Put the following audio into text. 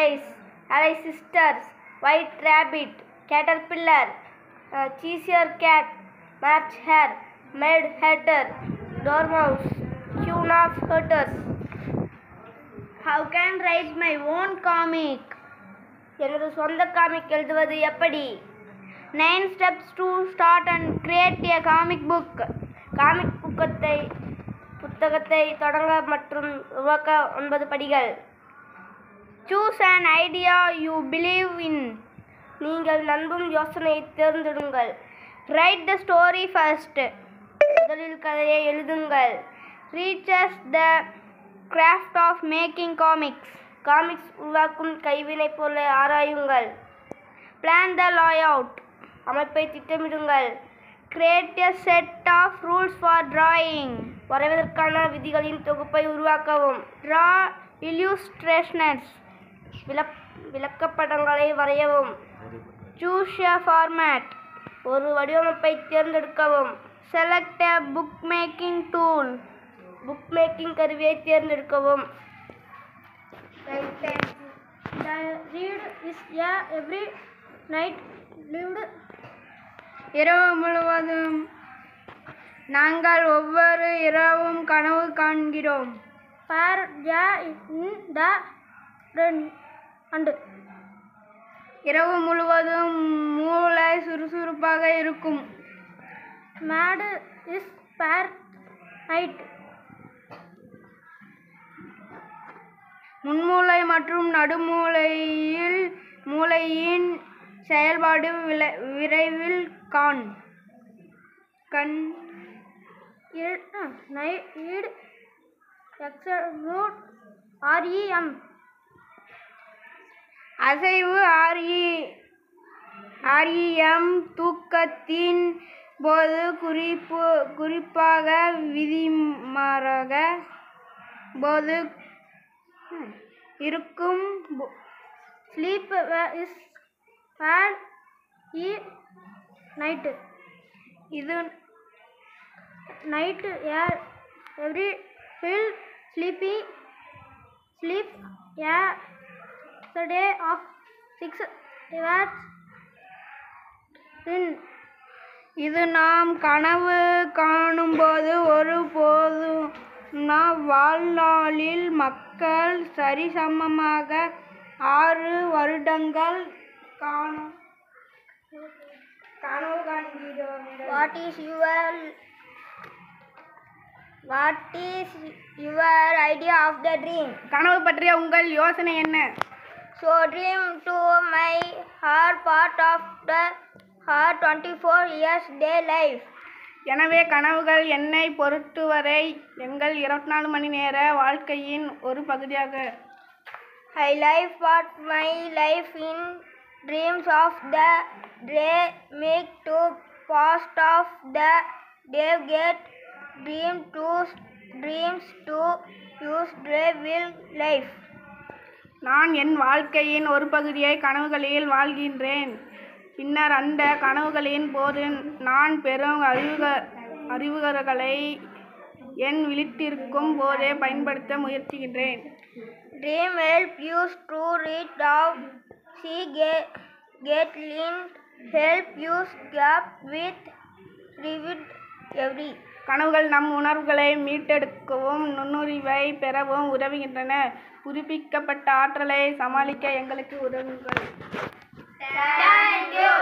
Mice, Alice Sisters, White Rabbit, Caterpillar, Cheshire Cat, March Hare, Mad Hatter, Dormouse, Queen of Hatters. How can write my own comic? எனது சொந்த comic எழுதுவது எப்படி? 9 steps to start and create a comic book. Comic புத்தகத்தை தொடங்க மற்றும் உருவாக்க 9 படிகள். Choose an idea you believe in. நீங்கள் நம்பும் யோசனையை தேர்ந்தெடுங்கள். Write the story first. முதலில் கதையை எழுதுங்கள். Research the craft of making comics. Comics உருவாக்கும் கைவினை பொருளை ஆராயுங்கள். Plan the layout. அமைப்பை திட்டமிடுங்கள். Create a set of rules for drawing. வரைவதற்கான விதிகளின் தொகுப்பை உருவாக்கவும். Draw illustrations. விளக்கப்படங்களை வரையவும். Choose a format. ஒரு வடிவமைப்பை தேர்ந்தெடுக்கவும். Select a bookmaking tool. புக்மேக்கிங் கருவியை தேர்ந்தெடுக்கவும். The read is every night lived. இரவு முழுவதும் நாங்கள் ஒவ்வொரு இரவும் கனவு காண்கிறோம். For in the and இரவு முழுவதும் மூளை சுறுசுறுப்பாக இருக்கும். Mad is for night. முன்மூளை மற்றும் மூளையின் செயல்பாடு விரைவில் REM. அசைவு REM தூக்கத்தின் போது குறிப்பாக விதிமாறாக போது இருக்கும். Sleep is for night. இது night every feel sleep the day of 6 hours in. இது நாம் கனவு காணும்போது ஒருபோதும் வாழ்நாளில் மக்கள் சரிசமமாக 6 வருடங்கள் கனவு காண்கிறோம். What is your idea of the dream? கனவு பற்றிய உங்கள் யோசனை என்ன? So dream to my heart part of the 24 years day life. எனவே கனவுகள் என்னை பொறுத்தவரை எங்கள் 24 மணி நேர வாழ்க்கையின் ஒரு பகுதியாக. I live part my life in dreams of the day make to past of the day get dreams to use day will life. நான் என் வாழ்க்கையின் ஒரு பகுதியை கனவுகளில் வாழ்கின்றேன். பின்னர் அந்த கனவுகளின் போது நான் பெறும் அறிவுகளை என் விழித்திருக்கும் போதே பயன்படுத்த முயற்சிக்கின்றேன். Dream help you to read out, see, get linked, help you escape with reviewed every. கனவுகள் நம் உணர்வுகளை மீட்டெடுக்கவும் நுண்ணறிவை பெறவும் உதவுகின்றன. புதுப்பிக்கப்பட்ட ஆற்றலை சமாளிக்க எங்களுக்கு உதவுங்கள். Thank you.